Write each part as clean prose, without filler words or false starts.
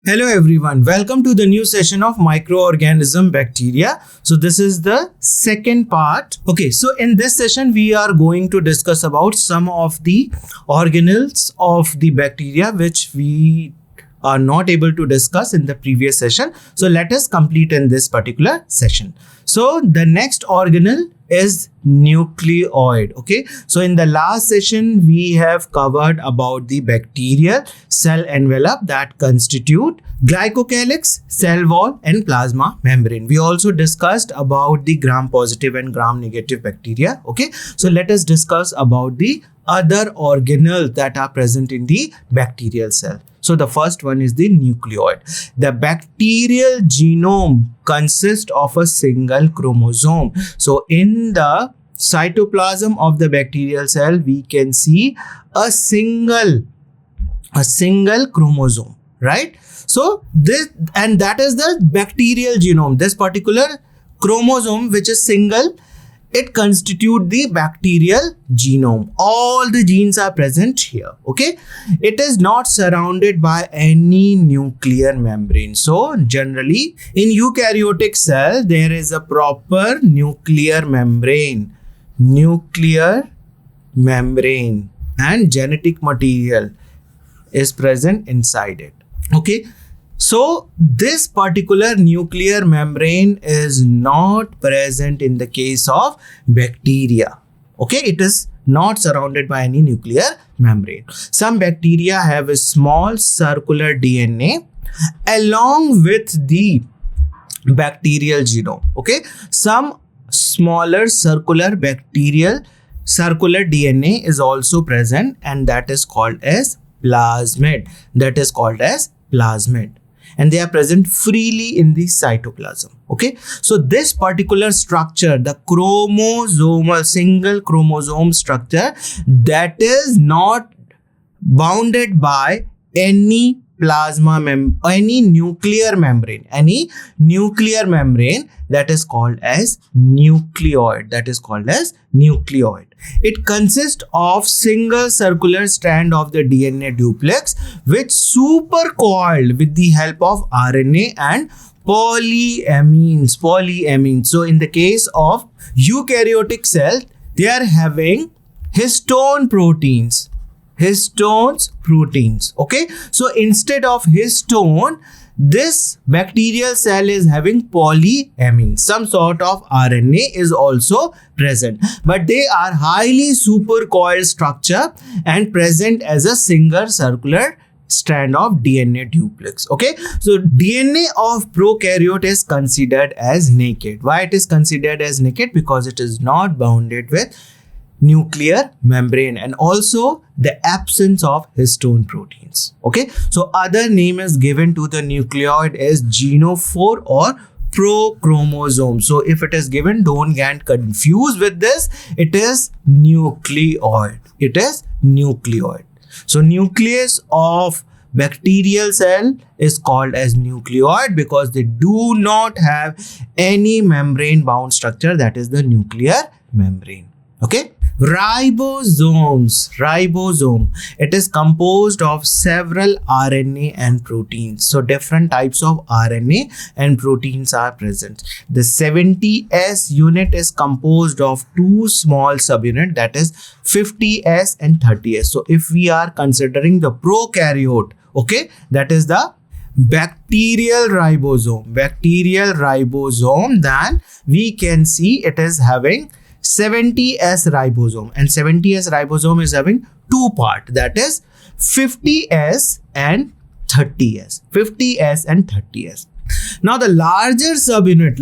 Hello everyone, welcome to the new session of microorganism bacteria. So this is the second part. Okay, so in this session we are going to discuss about some of the organelles of the bacteria which we are not able to discuss in the previous session. So let us complete in this particular session. So the next organelle is nucleoid. Okay, so in the last session we have covered about the bacterial cell envelope that constitute glycocalyx, cell wall and plasma membrane. We also discussed about the gram positive and gram negative bacteria. Okay, so let us discuss about the other organelles that are present in the bacterial cell. So the first one is the nucleoid. The bacterial genome consists of a single chromosome. So in the cytoplasm of the bacterial cell, we can see a single chromosome, right? So this, and that is the bacterial genome. This particular chromosome, which is single, it constitutes the bacterial genome. All the genes are present here. Okay, it is not surrounded by any nuclear membrane. So generally in eukaryotic cell there is a proper nuclear membrane and genetic material is present inside it. Okay, so this particular nuclear membrane is not present in the case of bacteria. Okay, it is not surrounded by any nuclear membrane. Some bacteria have a small circular DNA along with the bacterial genome. Okay, some smaller circular DNA is also present, and that is called as plasmid. And they are present freely in the cytoplasm. Okay, so this particular structure, the chromosomal single chromosome structure, that is not bounded by any nuclear membrane, that is called as nucleoid. It consists of single circular strand of the DNA duplex which supercoiled with the help of RNA and polyamines. So in the case of eukaryotic cell, they are having histone proteins. Okay, so instead of histone, this bacterial cell is having polyamines. Some sort of RNA is also present, but they are highly supercoiled structure and present as a single circular strand of DNA duplex. Okay, so DNA of prokaryote is considered as naked. Why it is considered as naked? Because it is not bounded with nuclear membrane and also the absence of histone proteins. Okay, so other name is given to the nucleoid as genophore or prochromosome. So if it is given, don't get confused with this. It is nucleoid. So nucleus of bacterial cell is called as nucleoid because they do not have any membrane bound structure, that is the nuclear membrane. Okay, ribosome. It is composed of several RNA and proteins. So different types of RNA and proteins are present. The 70S unit is composed of two small subunits, that is 50S and 30S. So if we are considering the prokaryote, okay, that is the bacterial ribosome, then we can see it is having 70S ribosome, and 70S ribosome is having two parts, that is 50S and 30S. Now the larger subunit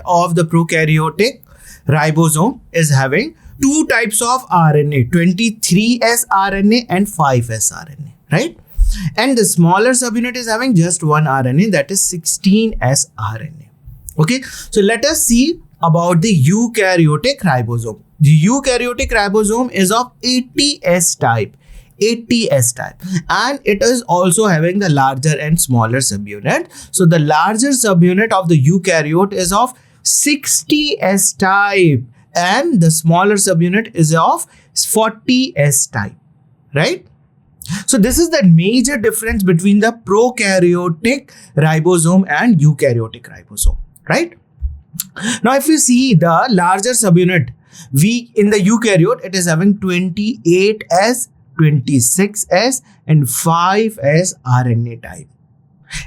of the prokaryotic ribosome is having two types of RNA, 23S RNA and 5S RNA, right? And the smaller subunit is having just one RNA, that is 16S RNA. Okay, so let us see about the eukaryotic ribosome. The eukaryotic ribosome is of 80S type, and it is also having the larger and smaller subunit. So the larger subunit of the eukaryote is of 60S type and the smaller subunit is of 40S type, right? So this is the major difference between the prokaryotic ribosome and eukaryotic ribosome, right? Now, if you see the larger subunit, we in the eukaryote, it is having 28S, 26S and 5S RNA type.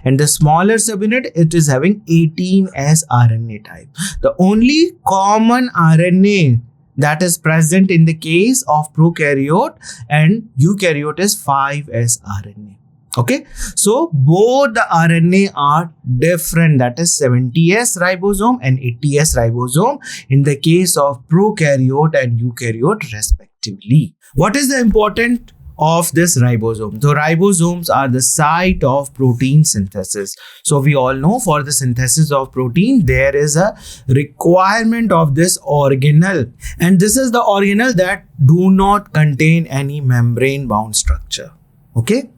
And the smaller subunit, it is having 18S RNA type. The only common RNA that is present in the case of prokaryote and eukaryote is 5S RNA. Okay, so both the RNA are different, that is 70S ribosome and 80S ribosome in the case of prokaryote and eukaryote respectively. What is the important of this ribosome? So ribosomes are the site of protein synthesis. So we all know for the synthesis of protein, there is a requirement of this organelle. And this is the organelle that do not contain any membrane bound structure. Okay.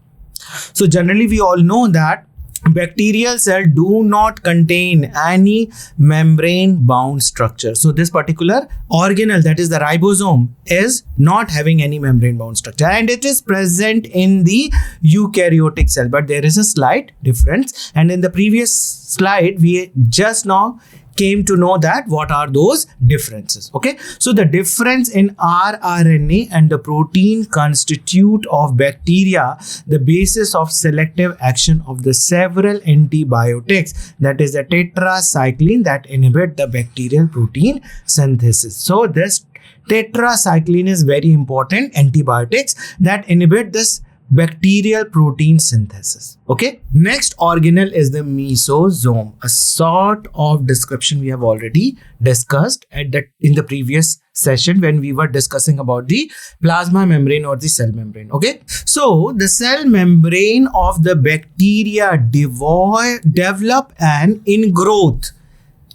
So generally we all know that bacterial cell do not contain any membrane bound structure. So this particular organelle, that is the ribosome, is not having any membrane bound structure and it is present in the eukaryotic cell, but there is a slight difference. And in the previous slide, we just now came to know that what are those differences. Okay, so the difference in rRNA and the protein constitute of bacteria the basis of selective action of the several antibiotics, that is the tetracycline that inhibit the bacterial protein synthesis. So this tetracycline is very important antibiotics that inhibit this bacterial protein synthesis. Okay, next organelle is the mesosome, a sort of description we have already discussed in the previous session when we were discussing about the plasma membrane or the cell membrane. Okay, so the cell membrane of the bacteria develop an ingrowth.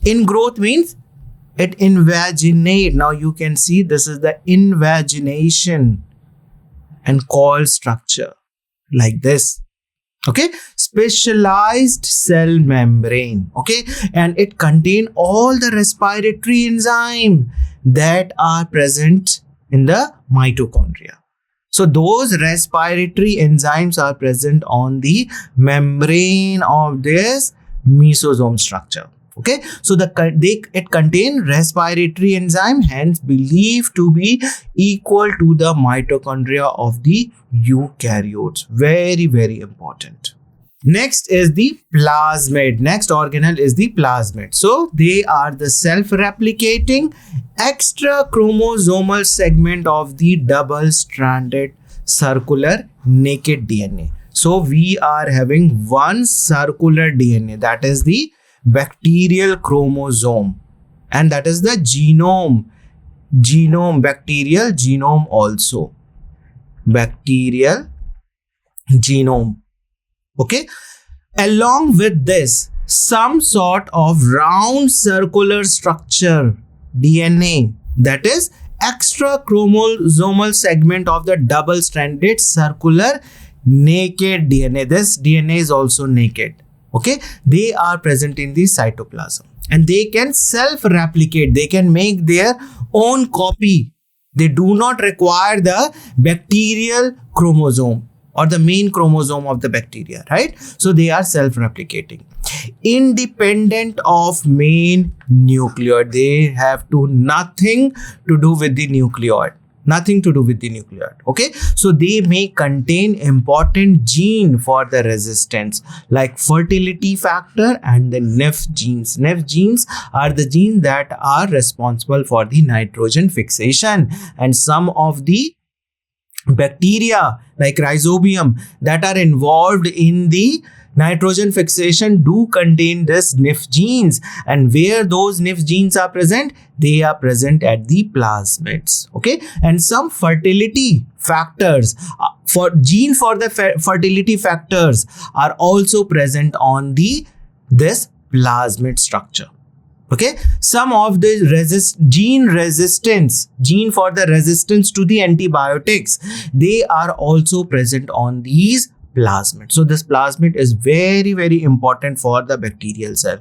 Ingrowth means it invaginate. Now you can see this is the invagination and coil structure like this. Okay, specialized cell membrane. Okay, and it contain all the respiratory enzyme that are present in the mitochondria. So those respiratory enzymes are present on the membrane of this mesosome structure. Okay, so it contain respiratory enzyme, hence believed to be equal to the mitochondria of the eukaryotes. Very, very important. Next is the plasmid. Next organelle is the plasmid. So they are the self-replicating extra chromosomal segment of the double-stranded circular naked DNA. So we are having one circular DNA, that is the bacterial chromosome, and that is the genome, bacterial genome also, bacterial genome. Okay, along with this, some sort of round circular structure DNA, that is extra chromosomal segment of the double-stranded circular naked DNA. This DNA is also naked. Okay, they are present in the cytoplasm and they can self-replicate. They can make their own copy. They do not require the bacterial chromosome or the main chromosome of the bacteria, right? So they are self-replicating. Independent of main nucleoid. They have nothing to do with the nucleoid. Nothing to do with the nucleoid. Okay, so they may contain important gene for the resistance like fertility factor and the NEF genes. NEF genes are the genes that are responsible for the nitrogen fixation, and some of the bacteria like rhizobium that are involved in the nitrogen fixation do contain this NIF genes, and where those NIF genes are present, they are present at the plasmids. Okay, and some fertility factors for the fertility factors are also present on this plasmid structure. Okay, some of the gene for the resistance to the antibiotics, they are also present on these plasmid. So this plasmid is very, very important for the bacterial cell,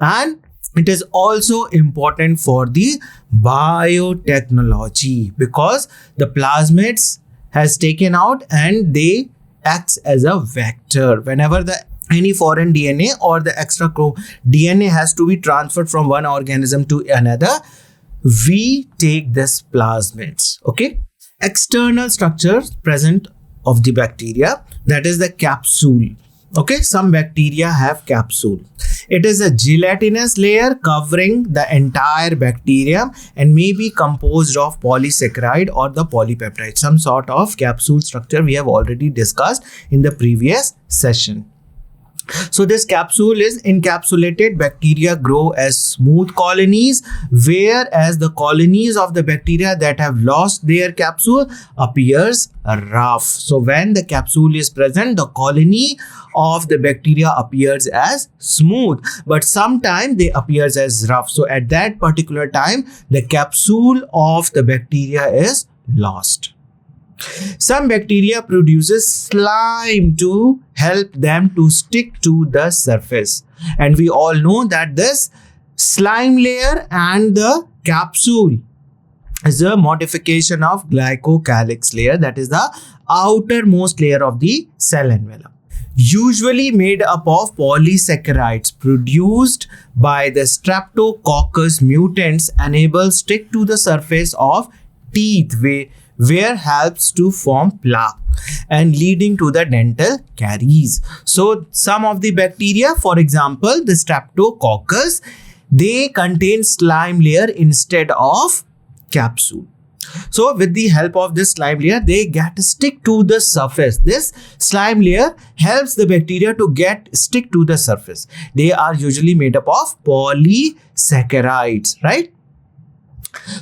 and it is also important for the biotechnology because the plasmids has taken out, and they acts as a vector. Whenever any foreign DNA or the extra DNA has to be transferred from one organism to another, we take this plasmids. Okay. External structures present of the bacteria, that is the capsule. Okay, some bacteria have capsule. It is a gelatinous layer covering the entire bacterium and may be composed of polysaccharide or the polypeptide. Some sort of capsule structure we have already discussed in the previous session. So this capsule is encapsulated. Bacteria grow as smooth colonies, whereas the colonies of the bacteria that have lost their capsule appears rough. So when the capsule is present, the colony of the bacteria appears as smooth, but sometimes they appears as rough. So at that particular time, the capsule of the bacteria is lost. Some bacteria produces slime to help them to stick to the surface. And we all know that this slime layer and the capsule is a modification of glycocalyx layer, that is the outermost layer of the cell envelope. Usually made up of polysaccharides produced by the Streptococcus mutants, enable stick to the surface of teeth where helps to form plaque and leading to the dental caries. So some of the bacteria, for example, the Streptococcus, they contain slime layer instead of capsule. So with the help of this slime layer, they get to stick to the surface. This slime layer helps the bacteria to stick to the surface. They are usually made up of polysaccharides, right?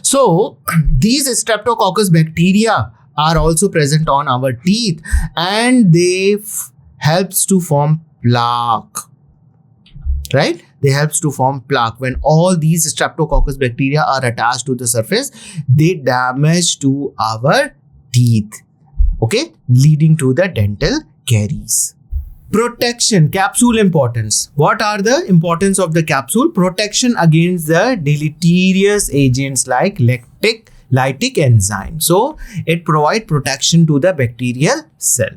So these Streptococcus bacteria are also present on our teeth, and they helps to form plaque, right? They helps to form plaque. When all these Streptococcus bacteria are attached to the surface, they damage to our teeth, okay, leading to the dental caries. Protection, capsule importance. What are the importance of the capsule? Protection against the deleterious agents like lytic enzyme. So it provides protection to the bacterial cell.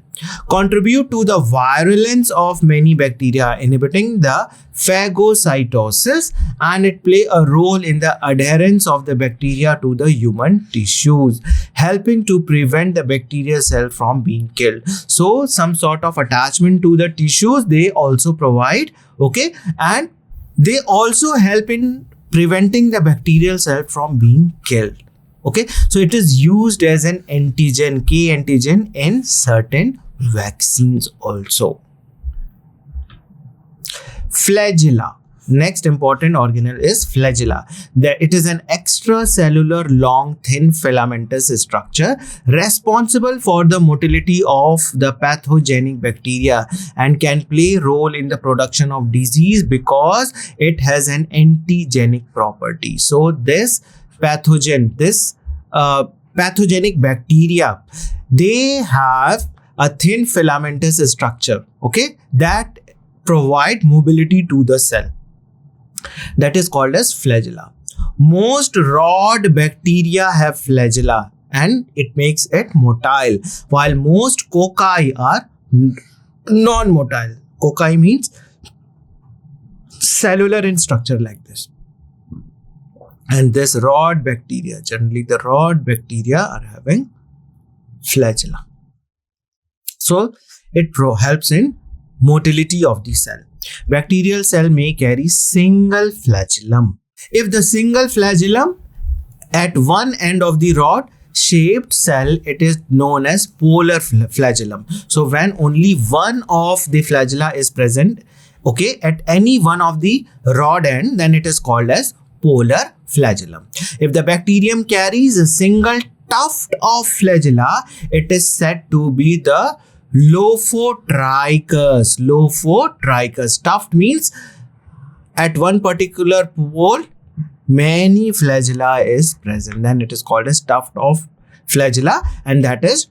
Contribute to the virulence of many bacteria, inhibiting the phagocytosis, and it play a role in the adherence of the bacteria to the human tissues, helping to prevent the bacterial cell from being killed. So some sort of attachment to the tissues they also provide, okay, and they also help in preventing the bacterial cell from being killed. Okay, so it is used as an antigen, K antigen, in certain vaccines also. Flagella. Next important organelle is flagella. It is an extracellular long thin filamentous structure responsible for the motility of the pathogenic bacteria and can play a role in the production of disease because it has an antigenic property. So this pathogenic bacteria, they have a thin filamentous structure, okay, that provide mobility to the cell. That is called as flagella. Most rod bacteria have flagella and it makes it motile, while most cocci are non-motile. Cocci means cellular in structure like this. And this rod bacteria, generally the rod bacteria are having flagella. So it helps in motility of the cell. Bacterial cell may carry single flagellum. If the single flagellum at one end of the rod shaped cell, it is known as polar flagellum. So when only one of the flagella is present, okay, at any one of the rod end, then it is called as polar flagellum. If the bacterium carries a single tuft of flagella, it is said to be the Lophotrichus. Lophotrichus. Tuft means at one particular pole many flagella is present. Then it is called as tuft of flagella, and that is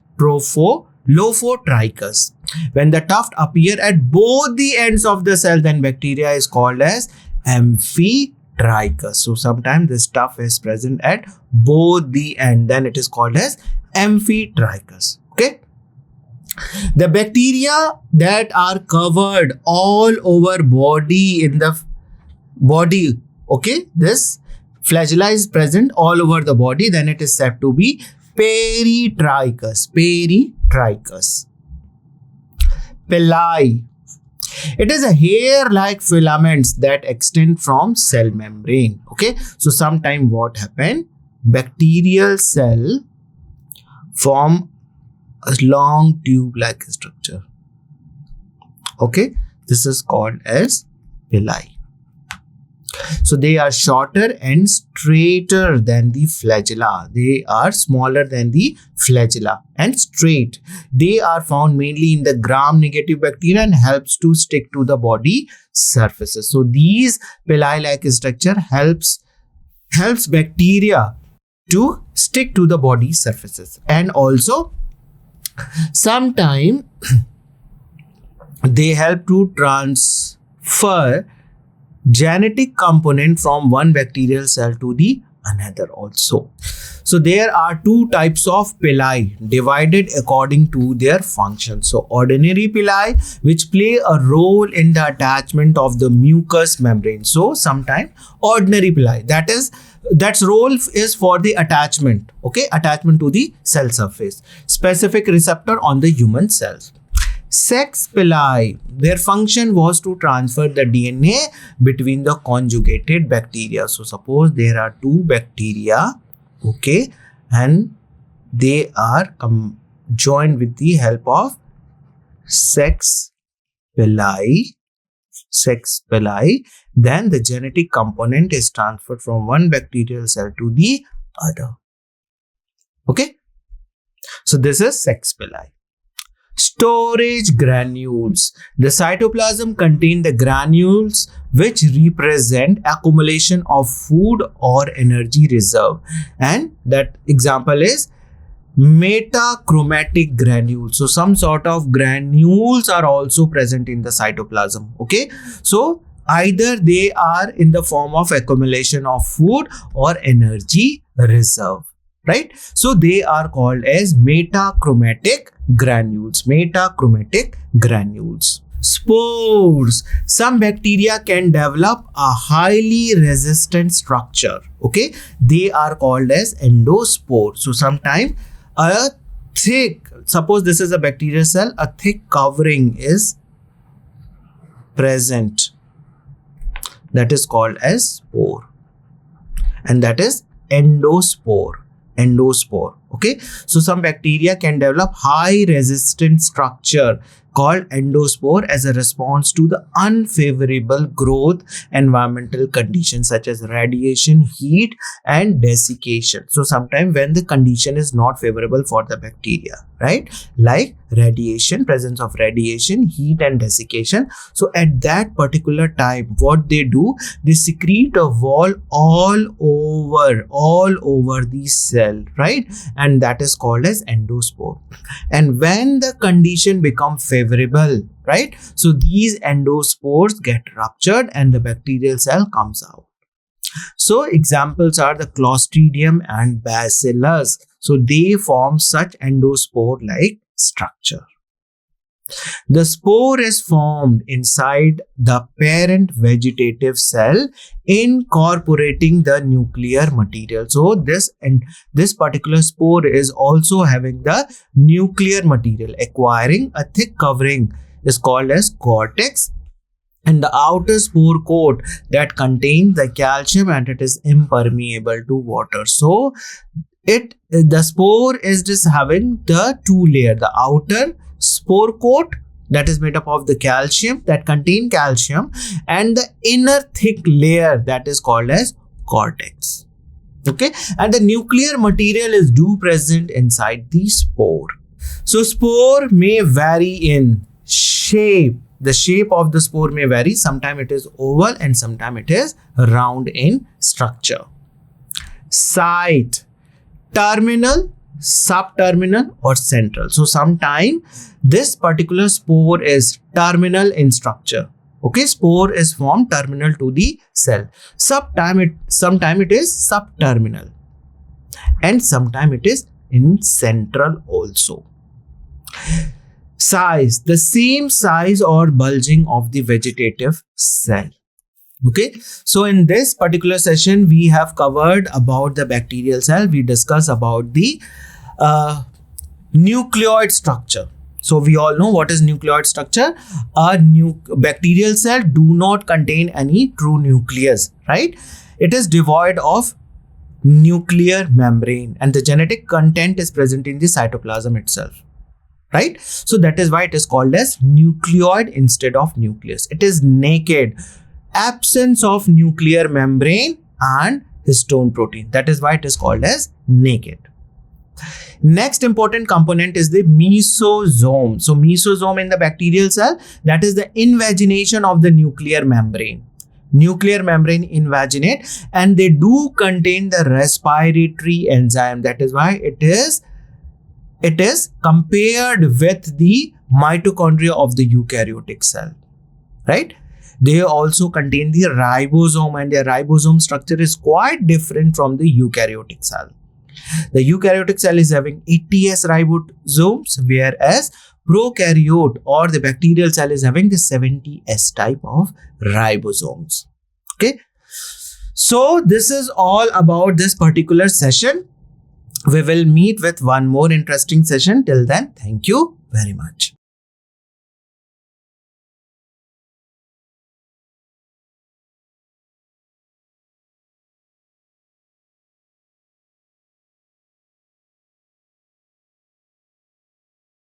Lophotrichus. When the tuft appear at both the ends of the cell, then bacteria is called as Amphitrichus. So sometimes this tuft is present at both the end, then it is called as Amphitrichus. Okay, The bacteria that are covered all over body in the body, okay, this flagella is present all over the body, then it is said to be peritrichous. Peritrichous. Pili. It is a hair-like filaments that extend from cell membrane. Okay, so sometime what happen? Bacterial cell form a long tube-like structure. Okay, this is called as pili. So they are shorter and straighter than the flagella. They are smaller than the flagella and straight. They are found mainly in the gram-negative bacteria and helps to stick to the body surfaces. So these pili-like structure helps bacteria to stick to the body surfaces, and also sometimes they help to transfer genetic component from one bacterial cell to the another also. So there are two types of pili divided according to their function. So ordinary pili, which play a role in the attachment of the mucous membrane. So sometimes ordinary pili, that's role is for the attachment, okay, attachment to the cell surface, specific receptor on the human cells. Sex pili, their function was to transfer the DNA between the conjugated bacteria. So suppose there are two bacteria, okay, and they are joined with the help of sex pili. Then the genetic component is transferred from one bacterial cell to the other. Okay, so this is sex pili. Storage granules. The cytoplasm contains the granules which represent accumulation of food or energy reserve, and that example is metachromatic granules. So some sort of granules are also present in the cytoplasm. Okay, so either they are in the form of accumulation of food or energy reserve, right? So they are called as metachromatic granules. Metachromatic granules. Spores. Some bacteria can develop a highly resistant structure. Okay, they are called as endospore. So sometimes a thick, suppose this is a bacterial cell, a thick covering is present. That is called as spore, and that is endospore. Okay, so some bacteria can develop high resistant structure called endospore as a response to the unfavorable growth environmental conditions such as radiation, heat, and desiccation. So sometimes when the condition is not favorable for the bacteria, right, like radiation, presence of radiation, heat, and desiccation, so at that particular time what they do, they secrete a wall all over the cell, right, and that is called as endospore. And when the condition becomes favorable, right, so these endospores get ruptured and the bacterial cell comes out. So examples are the Clostridium and Bacillus. So they form such endospore-like structure. The spore is formed inside the parent vegetative cell, incorporating the nuclear material. So this particular spore is also having the nuclear material, acquiring a thick covering is called as cortex, and the outer spore coat that contains the calcium and it is impermeable to water. So the spore is just having the two layer, the outer spore coat that is made up of the calcium, that contain calcium, and the inner thick layer that is called as cortex. Okay, and the nuclear material is present inside the spore. So spore may vary in shape. The shape of the spore may vary. Sometimes it is oval and sometimes it is round in structure. Site: terminal, subterminal, or central. So sometimes this particular spore is terminal in structure. Okay, spore is formed terminal to the cell. Sometimes it is subterminal, and sometimes it is in central also. size, the same size or bulging of the vegetative cell. Okay, so in this particular session, we have covered about the bacterial cell. We discussed about the nucleoid structure. So we all know what is nucleoid structure. A bacterial cell do not contain any true nucleus, right? It is devoid of nuclear membrane, and the genetic content is present in the cytoplasm itself, right? So that is why it is called as nucleoid instead of nucleus. It is naked, absence of nuclear membrane and histone protein. That is why it is called as naked. Next important component is the mesosome. So mesosome in the bacterial cell, that is the invagination of the nuclear membrane. Nuclear membrane invaginate, and they do contain the respiratory enzyme. That is why it is compared with the mitochondria of the eukaryotic cell, right? They also contain the ribosome, and their ribosome structure is quite different from the eukaryotic cell. The eukaryotic cell is having 80S ribosomes, whereas prokaryote or the bacterial cell is having the 70S type of ribosomes. Okay, so this is all about this particular session. We will meet with one more interesting session. Till then, thank you very much.